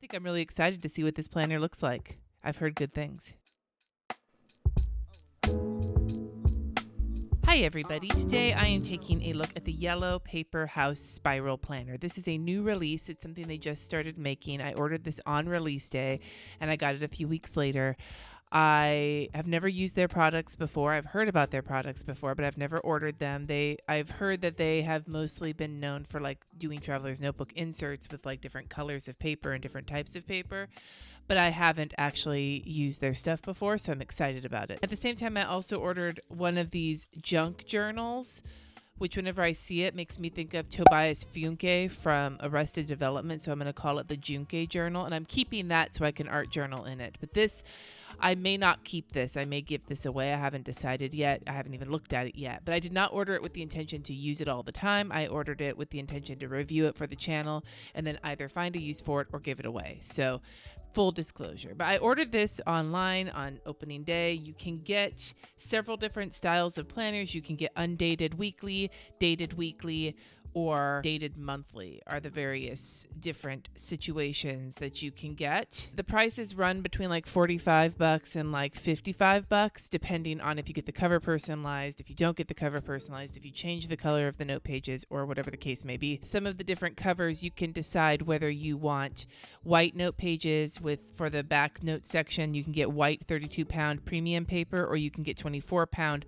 think I'm really excited to see what this planner looks like. I've heard good things. Hi everybody, today I am taking a look at the Yellow Paper House Spiral Planner. This is a new release. It's something they just started making. I ordered this on release day and I got it a few weeks later. I have never used their products before. I've heard about their products before, but I've never ordered them. I've heard that they have mostly been known for like doing traveler's notebook inserts with like different colors of paper and different types of paper, but I haven't actually used their stuff before, so I'm excited about it. At the same time, I also ordered one of these junk journals, which whenever I see it makes me think of Tobias Funke from Arrested Development, so I'm going to call it the Junke Journal, and I'm keeping that so I can art journal in it. But this, I may not keep this. I may give this away. I haven't decided yet. I haven't even looked at it yet. But I did not order it with the intention to use it all the time. I ordered it with the intention to review it for the channel and then either find a use for it or give it away. So full disclosure. But I ordered this online on opening day. You can get several different styles of planners. You can get undated weekly, dated weekly, or dated monthly are the various different situations that you can get. The prices run between like $45 and like $55, depending on if you get the cover personalized, if you don't get the cover personalized, if you change the color of the note pages, or whatever the case may be. Some of the different covers, you can decide whether you want white note pages for the back note section. You can get white 32-pound premium paper, or you can get 24-pound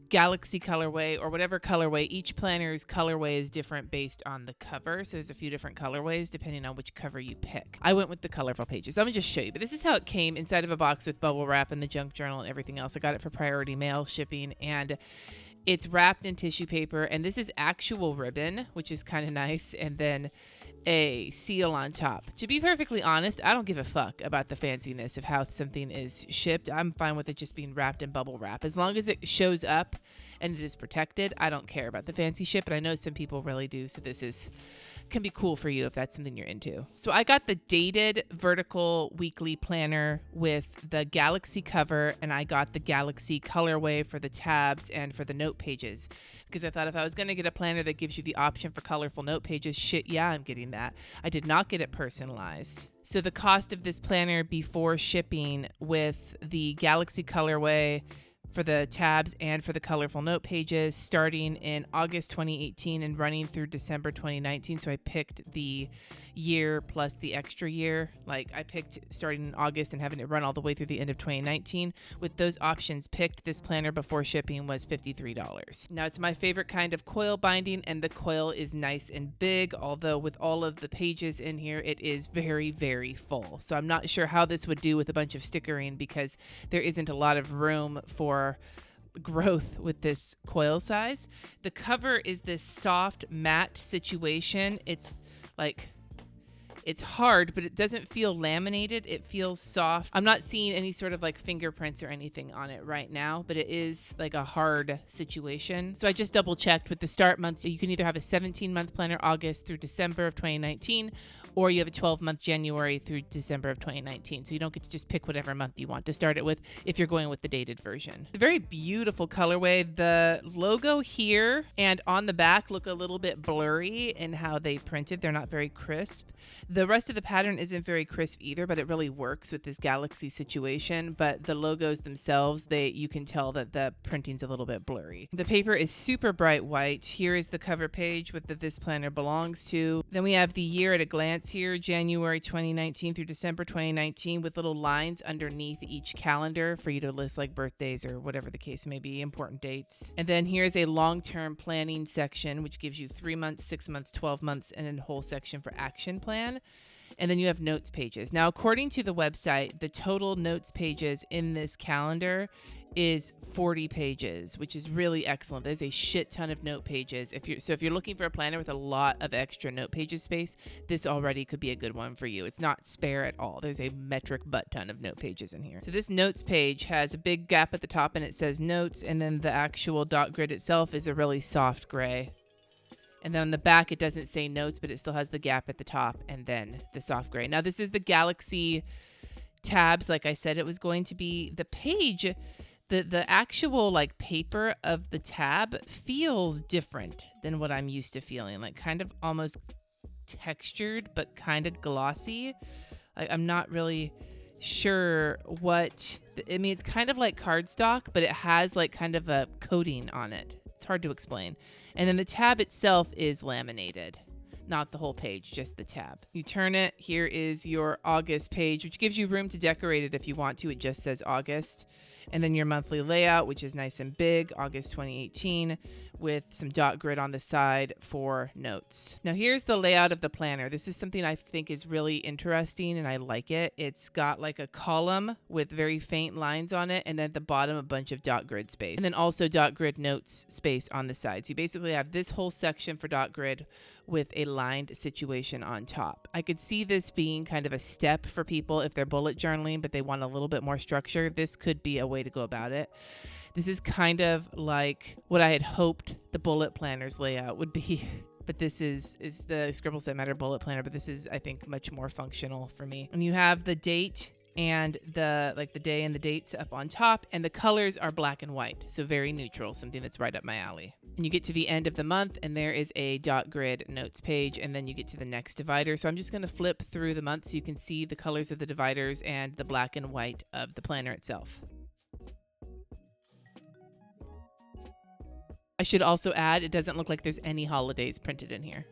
Galaxy colorway, or whatever colorway. Each planner's colorway is different based on the cover, so there's a few different colorways depending on which cover you pick. I went with the colorful pages. I'm gonna just show you, but this is how it came inside of a box with bubble wrap and the junk journal and everything else. I got it for priority mail shipping, and it's wrapped in tissue paper, and this is actual ribbon, which is kind of nice, and then a seal on top. To be perfectly honest, I don't give a fuck about the fanciness of how something is shipped. I'm fine with it just being wrapped in bubble wrap. As long as it shows up and it is protected, I don't care about the fancy ship, but I know some people really do, so this can be cool for you if that's something you're into. So I got the dated vertical weekly planner with the Galaxy cover, and I got the Galaxy colorway for the tabs and for the note pages, because I thought if I was going to get a planner that gives you the option for colorful note pages, shit, yeah, I'm getting that. I did not get it personalized. So the cost of this planner before shipping with the Galaxy colorway for the tabs and for the colorful note pages starting in August 2018 and running through December 2019. So I picked the year plus the extra year. Like I picked starting in August and having it run all the way through the end of 2019. With those options picked, this planner before shipping was $53. Now it's my favorite kind of coil binding, and the coil is nice and big, although with all of the pages in here, it is very, very full. So I'm not sure how this would do with a bunch of stickering, because there isn't a lot of room for growth with this coil size. The cover is this soft matte situation. It's hard, but it doesn't feel laminated. It feels soft. I'm not seeing any sort of like fingerprints or anything on it right now, but it is like a hard situation. So I just double checked with the start months. You can either have a 17-month planner, August through December of 2019, or you have a 12-month January through December of 2019. So you don't get to just pick whatever month you want to start it with if you're going with the dated version. It's a very beautiful colorway. The logo here and on the back look a little bit blurry in how they printed. They're not very crisp. The rest of the pattern isn't very crisp either, but it really works with this Galaxy situation. But the logos themselves, you can tell that the printing's a little bit blurry. The paper is super bright white. Here is the cover page with this planner belongs to. Then we have the year at a glance here, January 2019 through December 2019, with little lines underneath each calendar for you to list like birthdays or whatever the case may be, important dates. And then here's a long-term planning section, which gives you 3 months, 6 months, 12 months, and a whole section for action plan. And then you have notes pages. Now, according to the website, the total notes pages in this calendar is 40 pages, which is really excellent. There's a shit ton of note pages. If you're looking for a planner with a lot of extra note pages space, this already could be a good one for you. It's not spare at all. There's a metric butt ton of note pages in here. So this notes page has a big gap at the top and it says notes, and then the actual dot grid itself is a really soft gray. And then on the back, it doesn't say notes, but it still has the gap at the top and then the soft gray. Now, this is the Galaxy tabs. Like I said, it was going to be the page. The actual like paper of the tab feels different than what I'm used to feeling. Like kind of almost textured, but kind of glossy. I'm not really sure what, I mean, it's kind of like cardstock, but it has like kind of a coating on it. It's hard to explain. And then the tab itself is laminated. Not the whole page, just the tab. You turn it. Here is your August page, which gives you room to decorate it if you want to. It just says August. And then your monthly layout, which is nice and big, August 2018, with some dot grid on the side for notes. Now here's the layout of the planner. This is something I think is really interesting and I like it. It's got like a column with very faint lines on it, and then at the bottom a bunch of dot grid space. And then also dot grid notes space on the side. So you basically have this whole section for dot grid with a lined situation on top. I could see this being kind of a step for people if they're bullet journaling, but they want a little bit more structure. This could be a way to go about it. This is kind of like what I had hoped the bullet planner's layout would be. But this is the Scribbles That Matter bullet planner, but this is, I think, much more functional for me. And you have the date and the day and the dates up on top, and the colors are black and white, so very neutral, something that's right up my alley. And you get to the end of the month and there is a dot grid notes page, and then you get to the next divider. So I'm just going to flip through the month so you can see the colors of the dividers and the black and white of the planner itself. I should also add, it doesn't look like there's any holidays printed in here.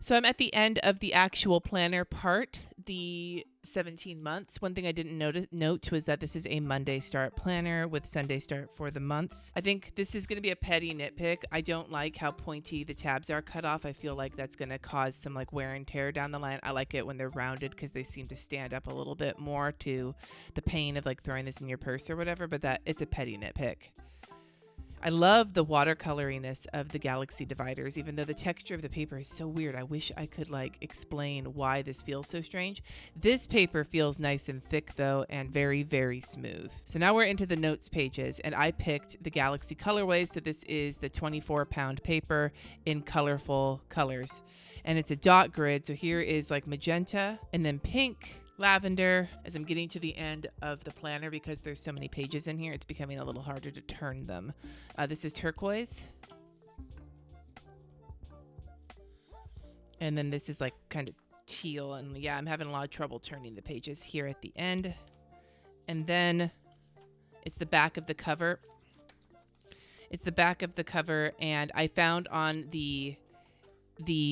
So I'm at the end of the actual planner part, the 17 months. One thing I didn't note was that this is a Monday start planner with Sunday start for the months. I think this is going to be a petty nitpick. I don't like how pointy the tabs are cut off. I feel like that's going to cause some like wear and tear down the line. I like it when they're rounded because they seem to stand up a little bit more to the pain of like throwing this in your purse or whatever, but that it's a petty nitpick. I love the watercoloriness of the Galaxy dividers, even though the texture of the paper is so weird. I wish I could like explain why this feels so strange. This paper feels nice and thick though, and very, very smooth. So now we're into the notes pages, and I picked the Galaxy colorways. So this is the 24-pound paper in colorful colors, and it's a dot grid. So here is like magenta and then pink, lavender. As I'm getting to the end of the planner, because there's so many pages in here, it's becoming a little harder to turn them. This is turquoise. And then this is like kind of teal. And yeah, I'm having a lot of trouble turning the pages here at the end. And then it's the back of the cover. It's the back of the cover, and I found on the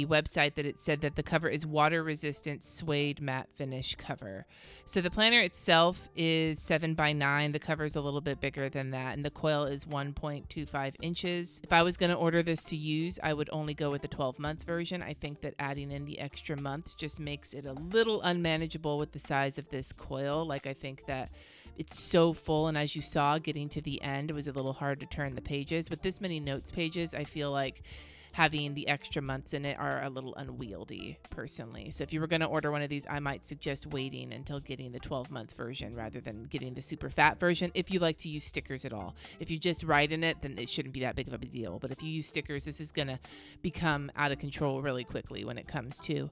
website that it said that the cover is water resistant suede matte finish cover. So the planner itself is 7x9. The cover is a little bit bigger than that, and the coil is 1.25 inches. If I was going to order this to use, I would only go with the 12-month version. I think that adding in the extra months just makes it a little unmanageable with the size of this coil. Like, I think that it's so full, and as you saw, getting to the end, it was a little hard to turn the pages. With this many notes pages, I feel like having the extra months in it are a little unwieldy, personally. So if you were going to order one of these, I might suggest waiting until getting the 12-month version rather than getting the super fat version, if you like to use stickers at all. If you just write in it, then it shouldn't be that big of a deal. But if you use stickers, this is going to become out of control really quickly when it comes to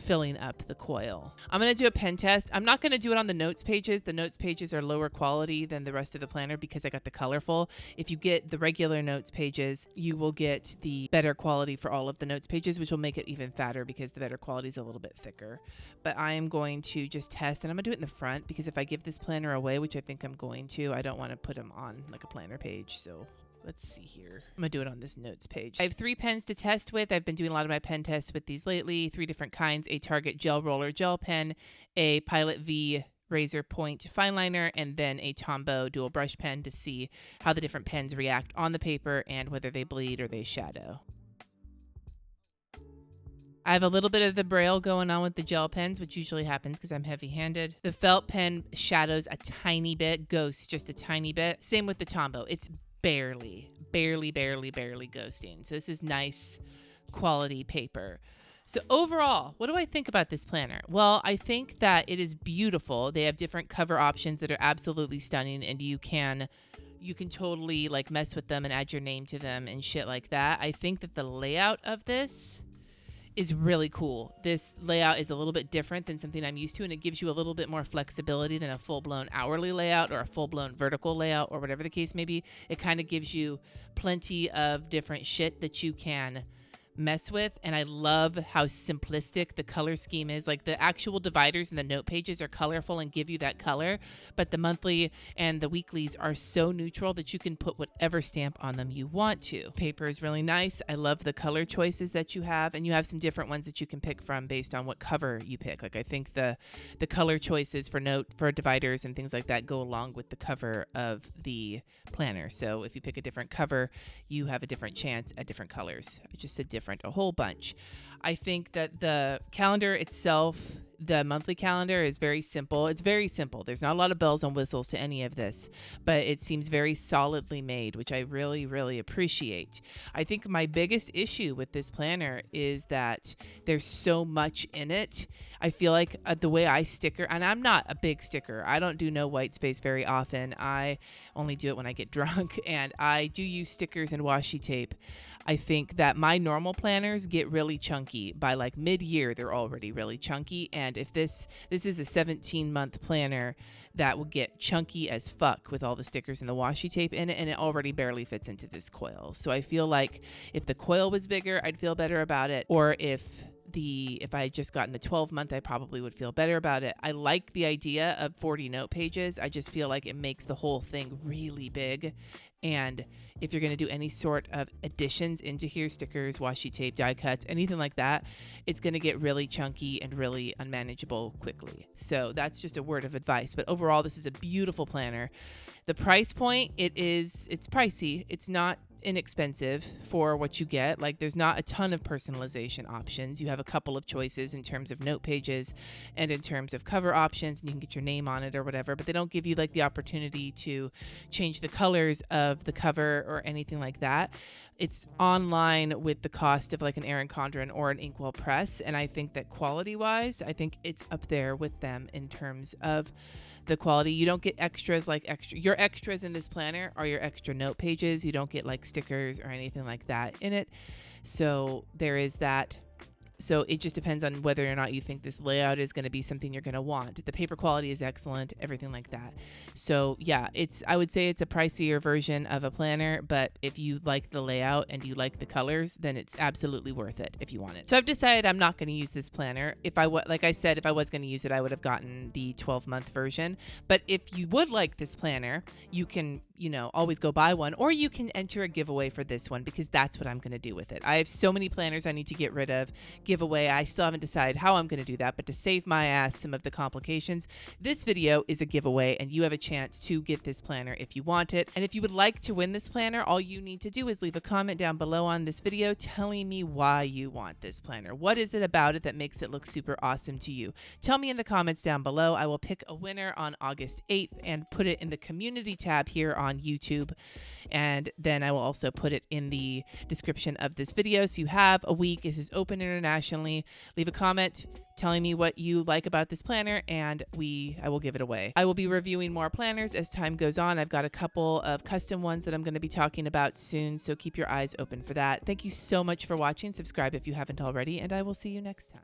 filling up the coil. I'm going to do a pen test. I'm not going to do it on the notes pages. The notes pages are lower quality than the rest of the planner because I got the colorful. If you get the regular notes pages, you will get the better quality for all of the notes pages, which will make it even fatter because the better quality is a little bit thicker. But I am going to just test, and I'm going to do it in the front because if I give this planner away, which I think I'm going to, I don't want to put them on like a planner page. So let's see here. I'm going to do it on this notes page. I have 3 pens to test with. I've been doing a lot of my pen tests with these lately. 3 different kinds: a Target Gel Roller Gel Pen, a Pilot V razor point fine liner, and then a Tombow dual brush pen to see how the different pens react on the paper and whether they bleed or they shadow. I have a little bit of the braille going on with the gel pens, which usually happens because I'm heavy-handed. The felt pen shadows a tiny bit, ghosts just a tiny bit. Same with the Tombow. It's barely ghosting. So this is nice quality paper. So overall, what do I think about this planner? Well, I think that it is beautiful. They have different cover options that are absolutely stunning, and you can totally like mess with them and add your name to them and shit like that. I think that the layout of this is really cool. This layout is a little bit different than something I'm used to, and it gives you a little bit more flexibility than a full-blown hourly layout or a full-blown vertical layout or whatever the case may be. It kind of gives you plenty of different shit that you can mess with, and I love how simplistic the color scheme is. Like the actual dividers and the note pages are colorful and give you that color, but the monthly and the weeklies are so neutral that you can put whatever stamp on them you want to. Paper is really nice. I love the color choices that you have, and you have some different ones that you can pick from based on what cover you pick. Like I think the color choices for dividers and things like that go along with the cover of the planner. So if you pick a different cover, you have a different chance at different colors. I just said different a whole bunch. I think that the calendar itself, the monthly calendar, is very simple. It's very simple. There's not a lot of bells and whistles to any of this, but it seems very solidly made, which I really, really appreciate. I think my biggest issue with this planner is that there's so much in it. I feel like the way I sticker, and I'm not a big sticker. I don't do no white space very often. I only do it when I get drunk, and I do use stickers and washi tape. I think that my normal planners get really chunky. By like mid-year, they're already really chunky. And if this is a 17-month planner, that will get chunky as fuck with all the stickers and the washi tape in it, and it already barely fits into this coil. So I feel like if the coil was bigger, I'd feel better about it. Or if I had just gotten the 12-month, I probably would feel better about it. I like the idea of 40 note pages. I just feel like it makes the whole thing really big. And if you're going to do any sort of additions into here, stickers, washi tape, die cuts, anything like that, it's going to get really chunky and really unmanageable quickly. So that's just a word of advice. But overall, this is a beautiful planner. The price point, it's pricey. It's not inexpensive for what you get. Like there's not a ton of personalization options. You have a couple of choices in terms of note pages and in terms of cover options, and you can get your name on it or whatever, but they don't give you like the opportunity to change the colors of the cover or anything like that. It's online with the cost of like an Erin Condren or an Inkwell press, and I think that quality wise, I think it's up there with them in terms of the quality. You don't get extras like your extras in this planner are your extra note pages. You don't get like stickers or anything like that in it. So there is that. So it just depends on whether or not you think this layout is going to be something you're going to want. The paper quality is excellent, everything like that. So yeah, I would say it's a pricier version of a planner, but if you like the layout and you like the colors, then it's absolutely worth it if you want it. So I've decided I'm not going to use this planner. Like I said, if I was going to use it, I would have gotten the 12-month version. But if you would like this planner, you can, always go buy one, or you can enter a giveaway for this one, because that's what I'm going to do with it. I have so many planners I need to get rid of. Giveaway, I still haven't decided how I'm going to do that, but to save my ass some of the complications, this video is a giveaway, and you have a chance to get this planner if you want it. And if you would like to win this planner, all you need to do is leave a comment down below on this video telling me why you want this planner. What is it about it that makes it look super awesome to you? Tell me in the comments down below. I will pick a winner on August 8th and put it in the community tab here on YouTube, and then I will also put it in the description of this video. So you have a week. This is open internationally. Leave a comment telling me what you like about this planner, and I will give it away. I will be reviewing more planners as time goes on. I've got a couple of custom ones that I'm going to be talking about soon, so keep your eyes open for that. Thank you so much for watching. Subscribe if you haven't already, and I will see you next time.